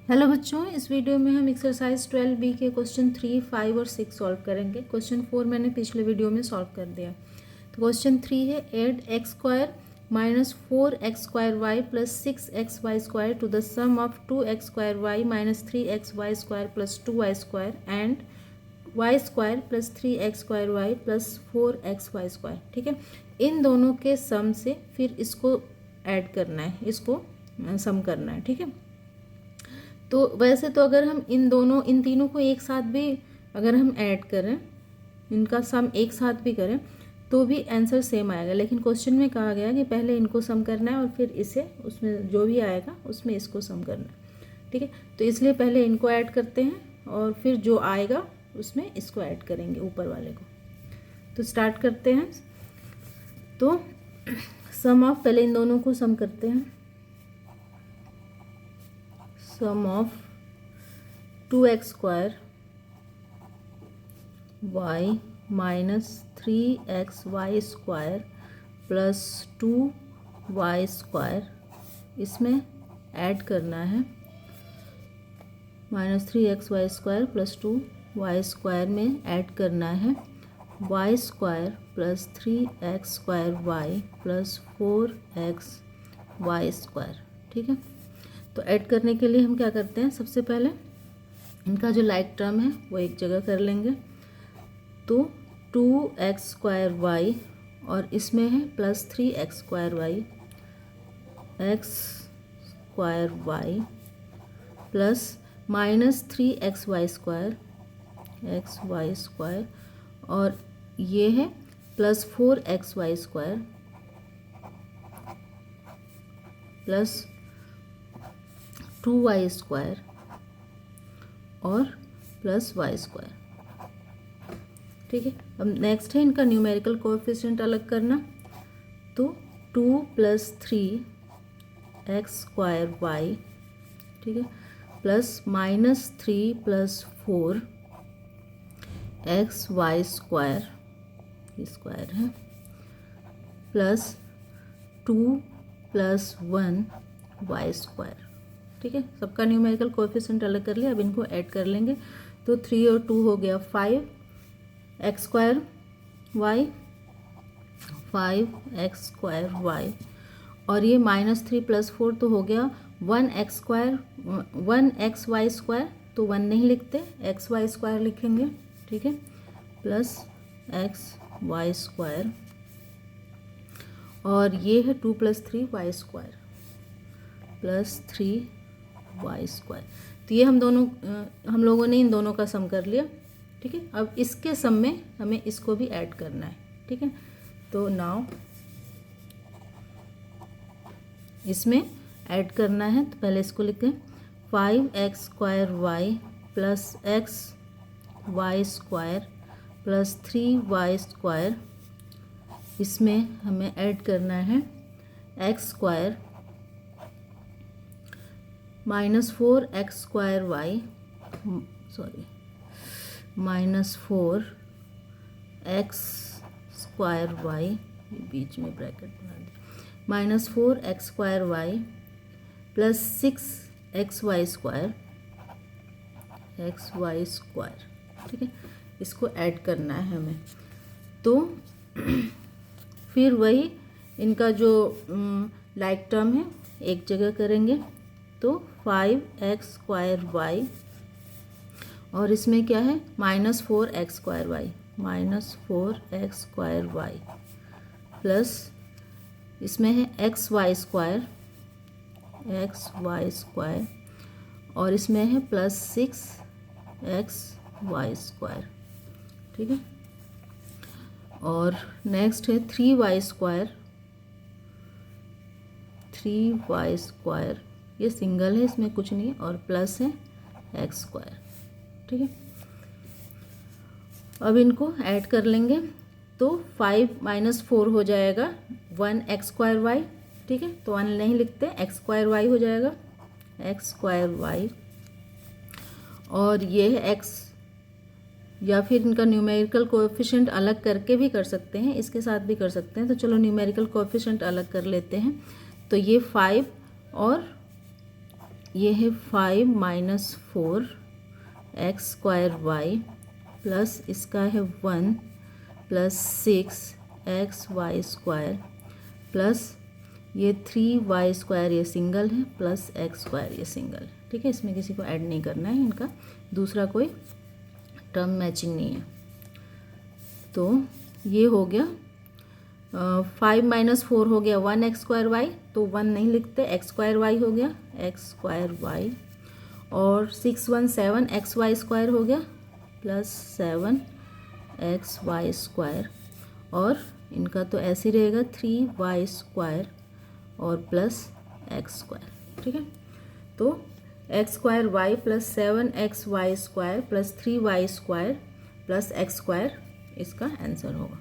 Hello बच्चों, इस video में हम एक्सरसाइज 12B के क्वेश्चन 3, 5 और 6 सॉल्व करेंगे। क्वेश्चन 4 मैंने पिछले वीडियो में सॉल्व कर दिया। तो क्वेश्चन 3 है add x square minus 4x square y plus 6xy square to the sum of 2x square y minus 3xy square plus 2y square and y square plus 3x square y plus 4xy square. ठीक है, इन दोनों के सम से फिर इसको add करना है, इसको सम करना है। ठीक है, तो वैसे तो अगर हम इन तीनों को एक साथ भी अगर हम ऐड करें, इनका सम एक साथ भी करें तो भी आंसर सेम आएगा, लेकिन क्वेश्चन में कहा गया कि पहले इनको सम करना है और फिर इसे उसमें जो भी आएगा उसमें इसको सम करना है। ठीक है, तो इसलिए पहले इनको ऐड करते हैं और फिर जो आएगा उसमें इसको ऐड करेंगे, ऊपर वाले को। तो स्टार्ट करते हैं। तो सम ऑफ, पहले इन दोनों को सम करते हैं। Sum of 2x square y minus 3xy square plus 2y square, इसमें ऐड करना है minus 3xy square plus 2y square में ऐड करना है y square plus 3x square y plus 4xy square. ठीक है, तो ऐड करने के लिए हम क्या करते हैं, सबसे पहले इनका जो लाइक टर्म है वो एक जगह कर लेंगे। तो 2x स्क्वायर वाई और इसमें है plus 3x square y, x square y plus minus 3xy square, xy square, और ये है plus 4xy square plus 2y square और प्लस y स्क्वायर। ठीक है, अब नेक्स्ट है इनका न्यूमेरिकल कोएफिशिएंट अलग करना। तो 2 प्लस 3x स्क्वायर y, ठीक है, plus minus 3 plus 4xy square, ये स्क्वायर है, प्लस 2 प्लस 1y स्क्वायर। ठीक है, सबका न्यूमेरिकल कोएफिशिएंट अलग कर लिया। अब इनको ऐड कर लेंगे। तो 3 और 2 हो गया 5x square Y, 5x square Y, और ये माइनस 3 प्लस 4 तो हो गया 1x स्क्वायर, 1xy स्क्वायर, तो 1 नहीं लिखते, xy स्क्वायर लिखेंगे। ठीक है, प्लस xy स्क्वायर, और ये है 2 plus 3y square plus 3y square. तो ये हम लोगों ने इन दोनों का सम कर लिया। ठीक है, अब इसके सम में हमें इसको भी ऐड करना है। ठीक है, तो नाउ इसमें ऐड करना है, तो पहले इसको लिखें 5x square y plus xy square plus 3y square, इसमें हमें ऐड करना है x square minus 4x square y, minus 4x square y, बीच में ब्रैकेट बना दिया, minus 4x square y plus 6xy square, xy square. ठीक है, इसको ऐड करना है हमें। तो फिर वही इनका जो लाइक टर्म है एक जगह करेंगे। तो 5x स्क्वायर वाई, और इसमें क्या है minus 4x square y, minus 4x square y, plus इसमें है xy स्क्वायर, xy स्क्वायर, और इसमें है प्लस 6xy स्क्वायर। ठीक है, और नेक्स्ट है 3y स्क्वायर, 3y स्क्वायर, ये सिंगल है, इसमें कुछ नहीं है, और प्लस है x स्क्वायर। ठीक है, अब इनको ऐड कर लेंगे। तो 5 माइनस 4 हो जाएगा 1x स्क्वायर वाई। ठीक है, तो 1 नहीं लिखते, x स्क्वायर वाई हो जाएगा, x स्क्वायर वाई, और ये है x, या फिर इनका न्यूमेरिकल कोएफिशिएंट अलग करके भी कर सकते हैं, इसके साथ भी कर सकते हैं। तो चलो न्यूमेरिकल कोएफिशिएंट अलग कर लेते हैं। तो ये 5 और ये है 5 minus 4 x square y plus इसका है 1 plus 6 x y square plus ये 3 y स्क्वायर ये सिंगल है प्लस एक्स स्क्वायर ये सिंगल है। ठीक है, इसमें किसी को ऐड नहीं करना है, इनका दूसरा कोई टर्म मैचिंग नहीं है। तो ये हो गया 5 माइनस 4 हो गया 1 एक्स स्क्वायर वाई, तो 1 नहीं लिखते, एक्स स्क्वायर वाई हो गया एक्स स्क्वायर वाई, और 6 1 7 एक्स वाई स्क्वायर हो गया प्लस 7 एक्स वाई स्क्वायर, और इनका तो ऐसे ही रहेगा 3y स्क्वायर और प्लस एक्स स्क्वायर। ठीक है, तो x square y plus 7xy square plus 3y square plus x square इसका आंसर होगा।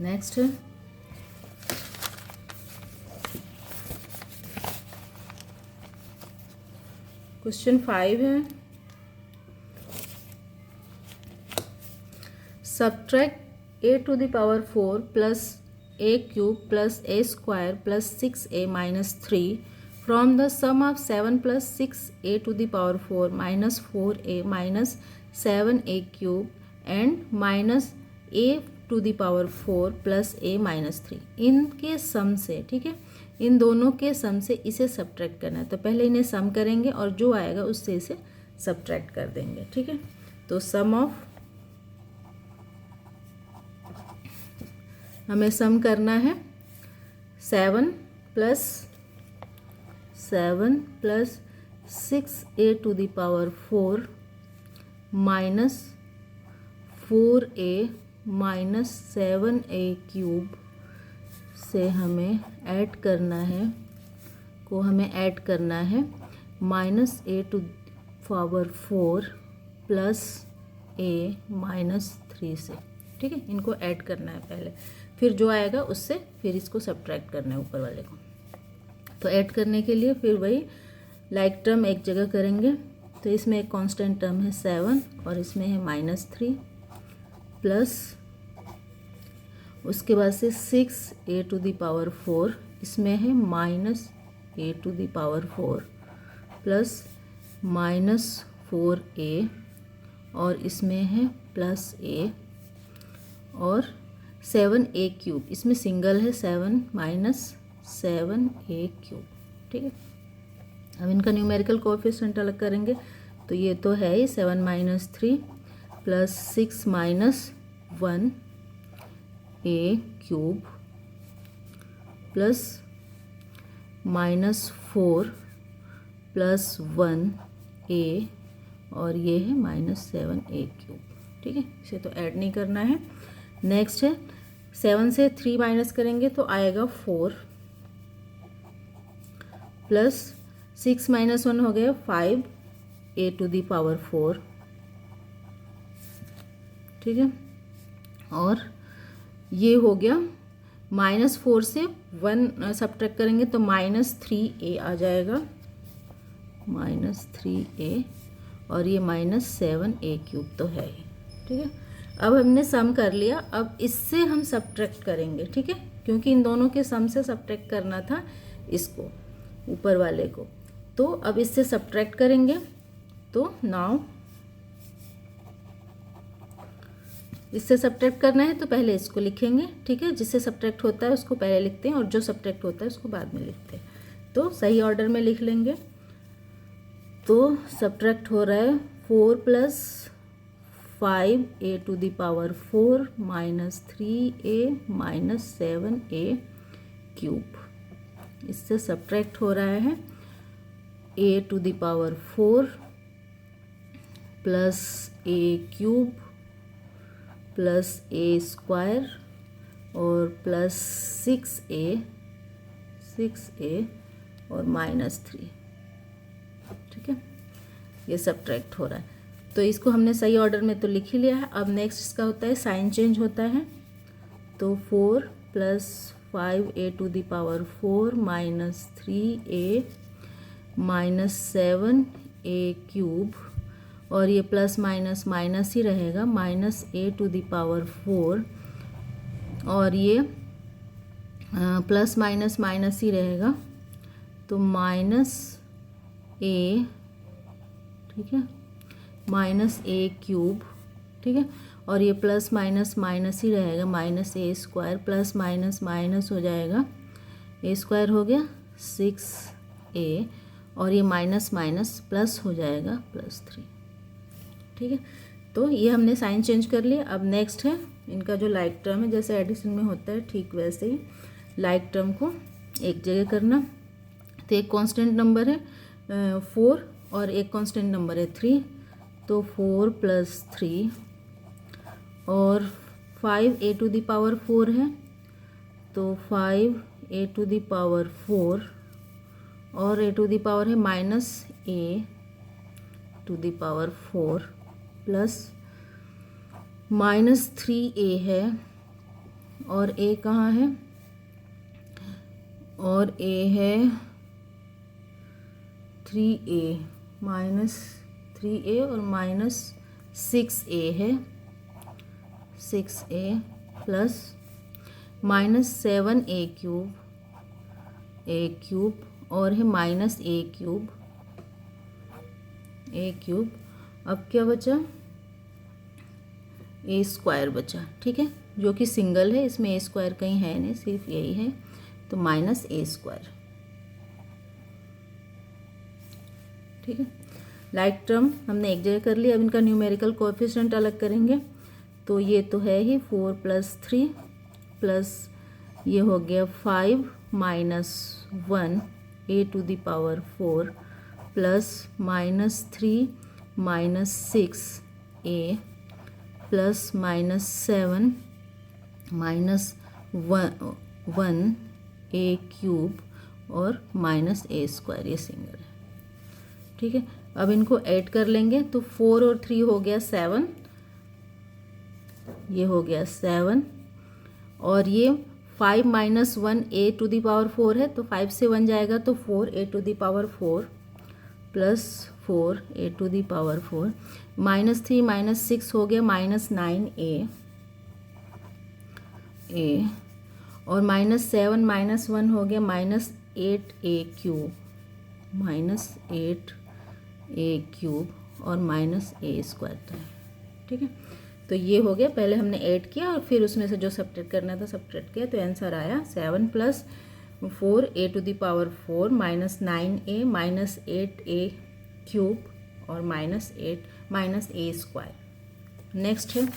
नेक्स्ट है क्वेश्चन 5 है, subtract a to the power 4 plus a cube plus a square plus 6a minus 3 from the sum of 7 plus 6a to the power 4 minus 4a minus 7a cube and minus a to the power 4 plus a minus 3, इनके सम से, ठीक है, इन दोनों के सम से इसे subtract करना है। तो पहले इन्हें सम करेंगे और जो आएगा उससे इसे सब्ट्रैक्ट कर देंगे। ठीक है, तो सम ऑफ, हमें सम करना है 7 plus 6a to the power 4 minus 4a minus 7a cube से हमें ऐड करना है, ऐड करना है minus a to power 4 plus a minus 3 से। ठीक है, इनको ऐड करना है पहले, फिर जो आएगा उससे फिर इसको सब्ट्रैक्ट करना है ऊपर वाले को। तो ऐड करने के लिए फिर वही लाइक टर्म एक जगह करेंगे, तो इसमें एक कांस्टेंट टर्म है 7 और इसमें है माइनस 3 प्लस उसके बाद से 6a टू द पावर 4, इसमें है minus a to the power 4 plus minus 4a और इसमें है प्लस a और 7a क्यूब, इसमें सिंगल है 7 माइनस 7a क्यूब। ठीक है, अब इनका न्यूमेरिकल कोएफिशिएंट अलग करेंगे, तो ये तो है ही 7 minus 3 plus 6 minus 1 a cube plus minus 4 plus 1 a और ये है माइनस 7a क्यूब। ठीक है, इसे तो ऐड नहीं करना है। नेक्स्ट है 7 से 3 माइनस करेंगे तो आएगा 4 प्लस 6 माइनस 1 हो गया 5a टू द पावर 4। ठीक है, और ये हो गया माइनस 4 से 1 सब्ट्रैक्ट करेंगे तो माइनस 3a आ जाएगा, माइनस 3a और ये माइनस 7a क्यूब तो है ही। ठीक है, अब हमने सम कर लिया, अब इससे हम सब्ट्रैक्ट करेंगे। ठीक है, क्योंकि इन दोनों के सम से सब्ट्रैक्ट करना था इसको, ऊपर वाले को, तो अब इससे सब्ट्रैक्ट करेंगे। तो नाउ इससे सब्ट्रैक्ट करना है तो पहले इसको लिखेंगे। ठीक है, जिससे सब्ट्रैक्ट होता है उसको पहले लिखते हैं और जो सब्ट्रैक्ट होता है उसको बाद में लिखते हैं, तो सही ऑर्डर में लिख लेंगे। तो सब्ट्रैक्ट हो रहा है 4 plus 5a to the power 4 minus 3a minus 7a cube, इससे सब्ट्रैक्ट हो रहा है a to the power 4 plus a cube plus a square और प्लस 6a और माइनस 3। ठीक है, ये सब्ट्रैक्ट हो रहा है, तो इसको हमने सही ऑर्डर में तो लिख ही लिया है। अब नेक्स्ट इसका होता है साइन चेंज होता है, तो 4 plus 5a to the power 4 minus 3a minus 7a cube, और ये प्लस माइनस माइनस ही रहेगा, minus a to the power 4 और ये प्लस माइनस माइनस ही रहेगा, तो माइनस ए, ठीक है, माइनस ए क्यूब, ठीक है, और ये प्लस माइनस माइनस ही रहेगा, माइनस ए स्क्वायर प्लस माइनस माइनस हो जाएगा, ए स्क्वायर हो गया 6a, और ये माइनस माइनस प्लस हो जाएगा +3, ठीक है। तो ये हमने साइन चेंज कर लिया। अब नेक्स्ट है इनका जो लाइक टर्म है, जैसे एडिशन में होता है ठीक वैसे ही लाइक टर्म को एक जगह करना। तो एक कांस्टेंट नंबर है 4 और एक कांस्टेंट नंबर है 3, तो 4 + 3 और 5a⁴ है, तो 5a⁴ और a⁴ है -a⁴ प्लस -3a है, और a कहाँ है, और a है 3a, -3a और -6a है, 6a प्लस -7a³ और है -a³। अब क्या बचा, a² बचा, ठीक है, जो कि सिंगल है, इसमें a² कहीं है नहीं, सिर्फ यही है, तो -a², ठीक है। लाइक टर्म हमने एक जगह कर लिया। अब इनका न्यूमेरिकल कोएफिशिएंट अलग करेंगे। तो ये तो है ही 4 + 3 प्लस ये हो गया 5 - 1 a⁴ plus -3 - 6a plus -7 -1 a³ और -a², ये सिंगल है, ठीक है। अब इनको ऐड कर लेंगे, तो 4 और 3 हो गया 7, ये हो गया 7, और ये 5 - 1 a⁴ है, तो 5 से 1 जाएगा तो 4a⁴ प्लस 4a⁴ -3 - 6 हो गया -9a और -7 - 1 हो गया -8a³ और -a² था, ठीक है। तो ये हो गया, पहले हमने ऐड किया और फिर उसमें से जो सब्ट्रैक्ट करना था सब्ट्रैक्ट किया, तो आंसर आया 7 + 4a⁴ -9a -8a³ और -a²। नेक्स्ट है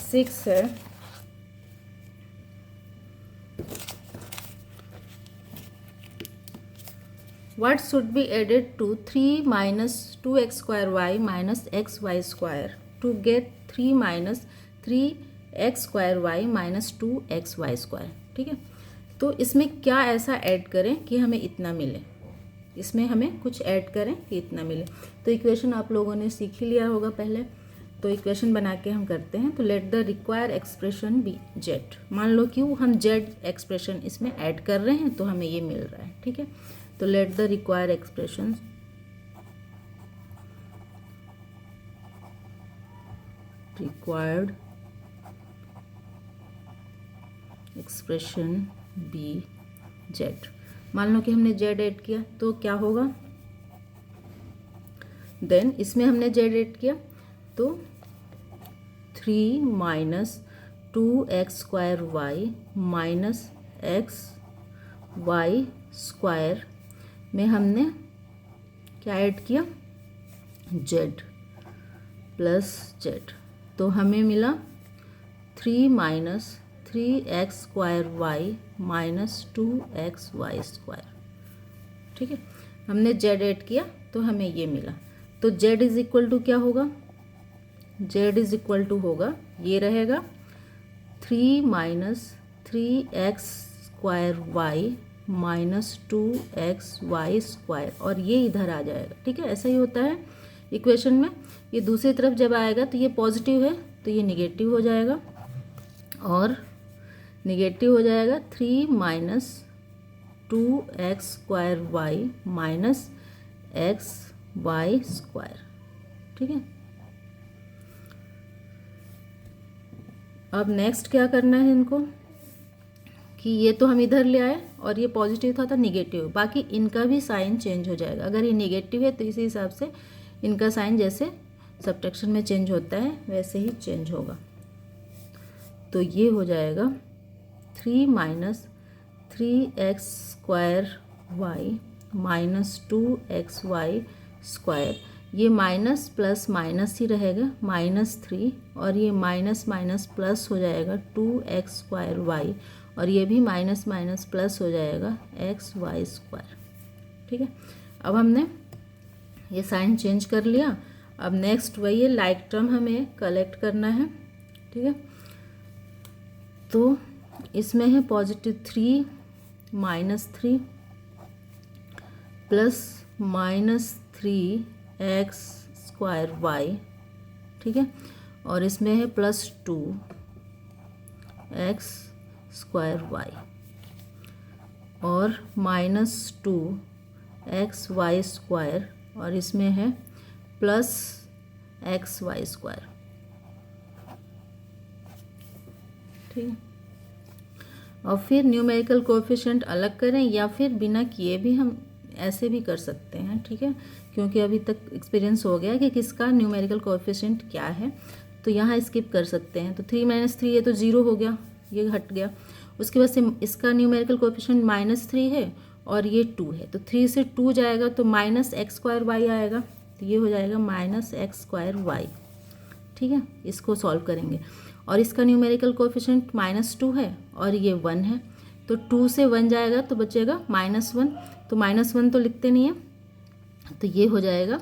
सिक्स है, what should be added to 3 - 2x² y - xy² to get 3 - 3x² y - 2xy², ठीक है। तो इसमें क्या ऐसा ऐड करें कि हमें इतना मिले, इसमें हमें कुछ ऐड करें कि इतना मिले। तो इक्वेशन आप लोगों ने सीख ही लिया होगा पहले, तो इक्वेशन बना के हम करते हैं। तो let the required expression be Z, मान लो कि हम जेड एक्सप्रेशन इसमें ऐड कर रहे हैं तो हमें ये मिल रहा है, ठीक है। तो let the required expression be Z, मान लो कि हमने जेड ऐड किया तो क्या होगा, देन इसमें हमने जेड ऐड किया तो 3 - 2x² y - xy² में हमने क्या ऐड किया, जेड प्लस जेड, तो हमें मिला 3 - 3x² y - 2xy², ठीक है। हमने जेड ऐड किया तो हमें ये मिला। तो जेड इज इक्वल टू क्या होगा, जेड इज इक्वल टू होगा, ये रहेगा 3 - 3x² y - 2xy², और ये इधर आ जाएगा, ठीक है। ऐसा ही होता है इक्वेशन में, ये दूसरी तरफ जब आएगा तो ये पॉजिटिव है तो ये निगेटिव हो जाएगा, और निगेटिव हो जाएगा 3 - 2x² y - xy², ठीक है। अब नेक्स्ट क्या करना है इनको कि ये तो हम इधर ले आए और ये पॉजिटिव था तो निगेटिव, बाकी इनका भी साइन चेंज हो जाएगा। अगर ये निगेटिव है तो इसी हिसाब से इनका साइन जैसे सब्ट्रैक्शन में चेंज होता है वैसे ही चेंज होगा। तो ये हो जाएगा 3 minus 3x² y minus 2xy square. ये माइनस प्लस माइनस ही रहेगा, -3, और ये माइनस माइनस प्लस हो जाएगा 2x² y, और ये भी माइनस माइनस प्लस हो जाएगा xy²। ठीक है, अब हमने ये साइन चेंज कर लिया। अब नेक्स्ट वही है, लाइक टर्म हमें कलेक्ट करना है। ठीक है, तो इसमें है +3 -3 प्लस -3x² y। ठीक है, और इसमें है +2x² y और -2xy², और इसमें है +xy²। ठीक है, और फिर न्यूमेरिकल कोएफिशिएंट अलग करें या फिर बिना किए भी हम ऐसे भी कर सकते हैं। ठीक है, क्योंकि अभी तक एक्सपीरियंस हो गया कि किसका न्यूमेरिकल कोएफिशिएंट क्या है, तो यहाँ स्किप कर सकते हैं। तो 3 - 3 ये तो 0 हो गया, ये हट गया। उसके बाद से इसका न्यूमेरिकल कोएफिशिएंट -3 है और ये 2 है, तो 3 से 2 जाएगा तो -x² y आएगा, तो ये हो जाएगा -x² y। ठीक है, इसको सॉल्व करेंगे। और इसका न्यूमेरिकल कोएफिशिएंट -2 है और ये 1 है, तो 2 से 1 जाएगा तो बचेगा -1, तो -1 तो लिखते नहीं है, तो ये हो जाएगा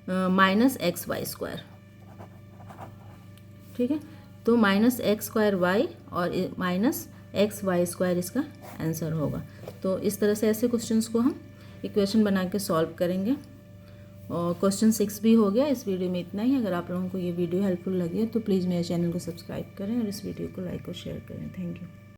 -xy²। ठीक है, तो -x² y और -xy² इसका आंसर होगा। तो इस तरह से ऐसे क्वेश्चंस को हम इक्वेशन बना के सॉल्व करेंगे। और क्वेश्चन 6 भी हो गया। इस वीडियो में इतना ही। अगर आप लोगों को ये वीडियो हेल्पफुल लगी है तो प्लीज़ मेरे चैनल को सब्सक्राइब करें और इस वीडियो को लाइक और शेयर करें। Thank you.